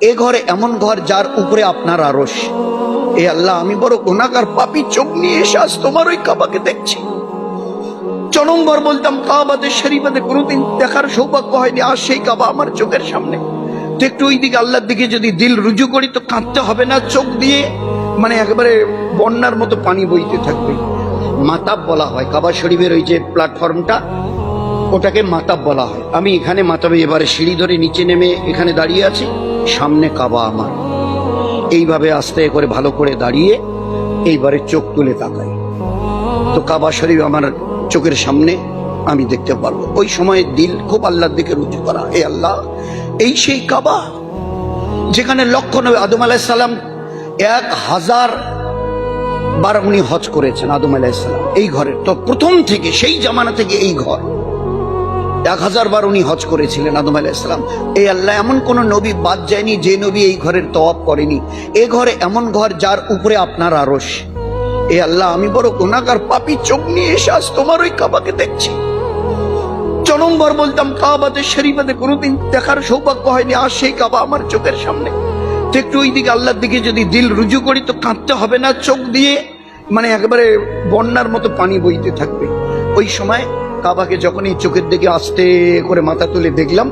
এ ঘরে এমন ঘর যার উপরে আপনার আরশ। এ আল্লাহ, আমি বড় গুনাহগার পাপী, চোখ নিয়ে এসে আজ তোমার ওই কাবাকে দেখছি। জনমবার বলতাম কাবাতে শরীফাতে কোনোদিন দেখার সৌভাগ্য হয়নি, আজ সেই কাবা আমার চোখের সামনে। তো একটু ওই দিকে আল্লাহর দিকে যদি দিল রুজু করি তো কাঁদতে হবে না, চোখ দিয়ে মানে একেবারে বন্যার মতো পানি বইতে থাকবে। মাতাব বলা হয় কাবা শরীফের ওই যে প্ল্যাটফর্মটা, ওটাকে মাতাব বলা হয়। আমি এখানে মাতাবে এবারে সিঁড়ি ধরে নিচে নেমে এখানে দাঁড়িয়ে আছি, সামনে কাবা আমার। এইভাবে আস্তে করে ভালো করে দাঁড়িয়ে এইবারে চোখ তুলে তাকাই তো কাবা শরীফ আমার চোখের সামনে আমি দেখতে পারবো। ওই সময় দিল খুব আল্লাহর দিকে রুজু করা। এ আল্লাহ, এই সেই কাবা যেখানে লক্ষ নবী আদম আলাইহিস সালাম 1000 বার উনি হজ করেছেন। আদম আলাইহিস সালাম এই ঘরের তো প্রথম থেকে, সেই জামানা থেকে এই ঘর 1000 বার উনি হজ করেছিলেন আদম আলাইহিস সালাম। এই আল্লাহ, এমন কোন নবী বাদ যায়নি যে নবী এই ঘরের তওয়াফ করেনি। এ ঘরে এমন ঘর যার উপরে আপনার আরশ। এ আল্লাহ, আমি বড় গুনাহগার পাপী, চোখ নিয়ে এসে আজ তোমার ওই কাবাকে দেখছি। জনমবার বলতাম কাবাতে শরীফাতে কোনোদিন দেখার সৌভাগ্য হয়নি, আজ সেই কাবা আমার চোখের সামনে। তো একটু ওই দিকে আল্লাহর দিকে যদি দিল রুজু করি তো কাঁদতে হবে না, চোখ দিয়ে মানে একেবারে বন্যার মতো পানি বইতে থাকবে। ওই সময় কাবাকে যখন এই চোখের দিকে আস্তে করে মাথা তুলে দেখলাম,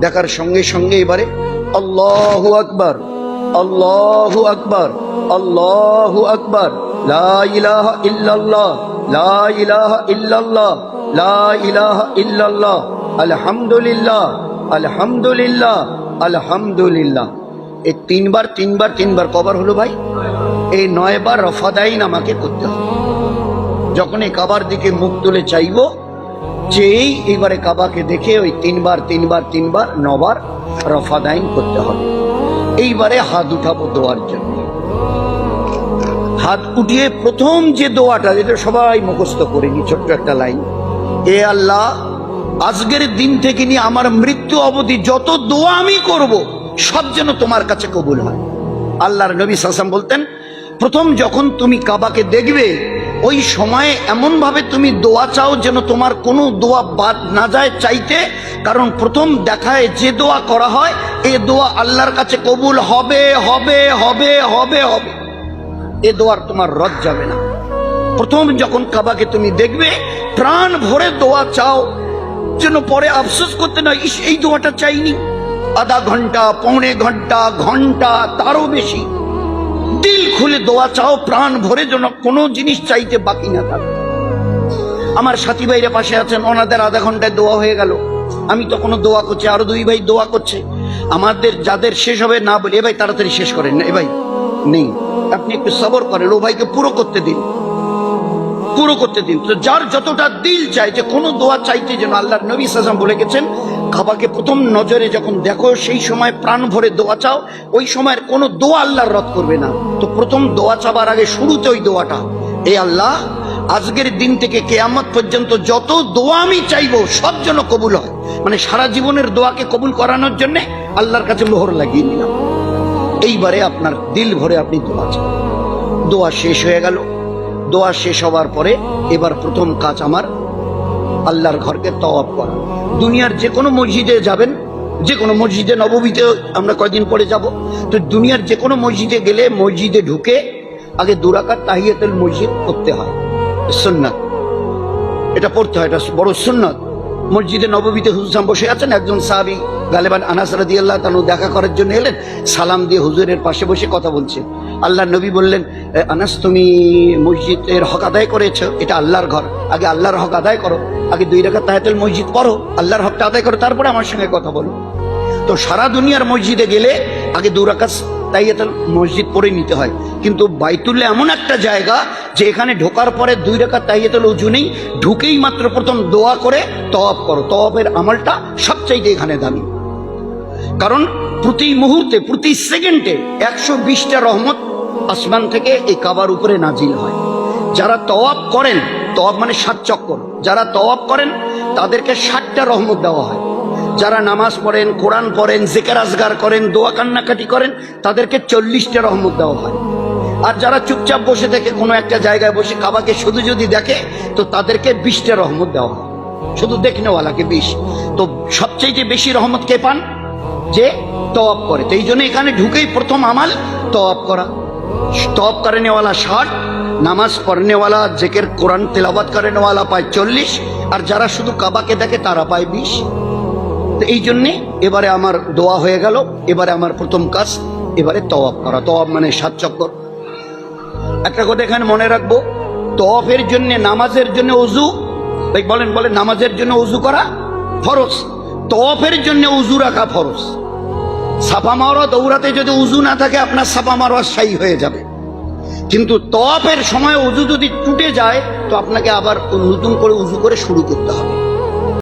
দেখার সঙ্গে সঙ্গে এবারে আল্লাহু আকবার, আল্লাহু আকবার, আল্লাহু আকবার, লা ইলাহা ইল্লাল্লাহ, লা ইলাহা ইল্লাল্লাহ, লা ইলাহা ইল্লাল্লাহ, আলহামদুলিল্লাহ, আলহামদুলিল্লাহ, আলহামদুলিল্লাহ। এই তিনবার কবার হলো ভাই? এই 9 বার রফাদাইন আমাকে করতে হবে। যখন এই কাবার দিকে মুখ তুলে চাইবো, যেই এবারে কাবাকে দেখে ওই তিনবার 9 বার রফাদাইন করতে হবে। এইবারে হাত উঠাবো দোয়ার জন্য। হাত উঠিয়ে প্রথম যে দোয়াটা, যেটা সবাই মুখস্থ করেনি, ছোট্ট একটা লাইন, এ আল্লাহ, আজকের দিন থেকে নিয়ে আমার মৃত্যু অবধি যত দোয়া আমি করব সব যেন তোমার কাছে কবুল হয়। আল্লাহর নবী সাল্লাল্লাহু আলাইহি ওয়াসাল্লাম বলতেন, প্রথম যখন তুমি কাবাকে দেখবে ওই সময়ে এমন ভাবে তুমি দোয়া চাও যেন তোমার কোনো দোয়া বাদ না যায় চাইতে, কারণ প্রথম দেখায় যে দোয়া করা হয় এই দোয়া আল্লাহর কাছে কবুল হবে হবে হবে হবে হবে। এ দোয়ার তোমার রদ যাবে না। প্রথম যখন কাবাকে তুমি দেখবে প্রাণ ভরে দোয়া চাও, যেন পরে আফসোস করতে না, এই দোয়াটা চাইনি। আধা ঘন্টা, পৌনে ঘন্টা, ঘন্টা, তারও বেশি দিল খুলে দোয়া চাও, প্রাণ ভরে, যেন কোনো জিনিস চাইতে বাকি না থাকে। আমার সাথী ভাইরা পাশে আছেন, ওনাদের আধা ঘন্টায় দোয়া হয়ে গেল, আমি তখনও দোয়া করছি, আরো 2 ভাই দোয়া করছে। আমাদের যাদের শেষ হবে না বলে, এ ভাই তাড়াতাড়ি শেষ করেন না, এ ভাই নেই, আপনি একটু সবর করেন, ও ভাইকে পুরো করতে দিন, পুরো করতে দিন। তো যার যতটা দিল চাই যে কোনো দোয়া চাইতে, যেন আল্লাহর নবী সাল্লাল্লাহু আলাইহি ওয়াসাল্লাম বলে গেছেন, কাবাকে প্রথম নজরে যখন দেখো সেই সময় প্রাণ ভরে দোয়া চাও, ওই সময়ের কোনো দোয়া আল্লাহর রদ করবে না। তো প্রথম দোয়া চাবার আগে শুরুতে ওই দোয়াটা, এ আল্লাহ, আজকের দিন থেকে কিয়ামত পর্যন্ত যত দোয়া আমি চাইবো সব যেন কবুল হয়। মানে সারা জীবনের দোয়াকে কবুল করানোর জন্য আল্লাহর কাছে মোহর লাগিয়ে নিলাম। এইবারে আপনার দিল ভরে আপনি দোয়া চান। দোয়া শেষ হয়ে গেল। দোয়া শেষ হওয়ার পরে এবার প্রথম কাজ আমার আল্লাহর ঘরকে তওয়াফ করা। দুনিয়ার যে কোনো মসজিদে যাবেন, যে কোনো মসজিদে নববীতে আমরা কয়েকদিন পরে যাব, তো দুনিয়ার যে কোনো মসজিদে গেলে মসজিদে ঢুকে আগে 2 রাকাত তাহিয়াতুল মসজিদ পড়তে হয়, সুন্নাত। এটা পড়তে হয়, এটা বড় সুন্নাত। মসজিদে নববীতে হুজুর বসে আছেন, একজন সাহাবী গালেবান আনাস রাদিয়াল্লাহু তাআলা দেখা করার জন্য এলেন, সালাম দিয়ে হুজুরের পাশে বসে কথা বলছেন। আল্লাহর নবী বললেন, আনাস, তুমি মসজিদের হক আদায় করেছো, এটা আল্লাহর ঘর, আগে আল্লাহর হক আদায় করো, আগে 2 রাকাত তাহিয়াতুল মসজিদ পড়ো, আল্লাহর হকটা আদায় করো, তারপরে আমার সঙ্গে কথা বলো। তো সারা দুনিয়ার মসজিদে গেলে আগে 2 রাকাত তাহিয়াতুল মসজিদ পড়ে নিতে হয়, কিন্তু বাইতুল্লাহ এমন একটা জায়গা যে এখানে ঢোকার পরে 2 রাকাত তাহিয়াতুল ওযু নেই, ঢুকেই মাত্র প্রথম দোয়া করে তওয়াফ করো। তওয়াফের আমলটা সবচাইতে এখানে দামি, কারণ প্রতি মুহূর্তে, প্রতি সেকেন্ডে 120টা রহমত আসমান থেকে এই কাবার উপরে নাজিল হয়। যারা তওয়াফ করেন, তওয়াফ মানে 7 চক্কর, যারা তওয়াফ করেন তাদেরকে 60টা রহমত দেওয়া হয়। যারা নামাজ পড়েন, কোরআন পড়েন, জিকির আজগার করেন, দোয়া কান্নাকাটি করেন, তাদেরকে 40টা রহমত দেওয়া হয়। আর যারা চুপচাপ বসে থেকে কোনো একটা জায়গায় বসে কাবাকে শুধু যদি দেখে, তো তাদেরকে 20টা রহমত দেওয়া হয়, শুধু দেখনেওয়ালাকে 20। তো সবচেয়ে বেশি রহমত কে পান? যে তওয়াব করে। তো এই জন্য এখানে ঢুকেই প্রথম আমাল তওয়াব করা। তওয়াব করেনেওয়ালা 60, নামাজ পড়নেওয়ালা জিকির কোরআন তেলাওয়াত করেনেওয়ালা পায় 40, আর যারা শুধু কাবাকে দেখে তারা পায় 20। তো এই জন্যে এবারে আমার দোয়া হয়ে গেল। এবারে আমার প্রথম কাজ এবারে তওয়াব করা। তওয়াব মানে 7 চক্কর। একটা কথা এখানে মনে রাখবো, তওয়াফের জন্য, নামাজের জন্য ওযু, বলেন বলেন, নামাজের জন্য ওযু করা ফরজ, তওয়াফের জন্য ওযু রাখা ফরজ। সাফা মারোয়া দৌড়াতে যদি ওযু না থাকে আপনার সাফা মারোয়া সাই হয়ে যাবে, কিন্তু তওয়াফের সময় ওযু যদি টুটে যায় তো আপনাকে আবার নতুন করে ওযু করে শুরু করতে হবে।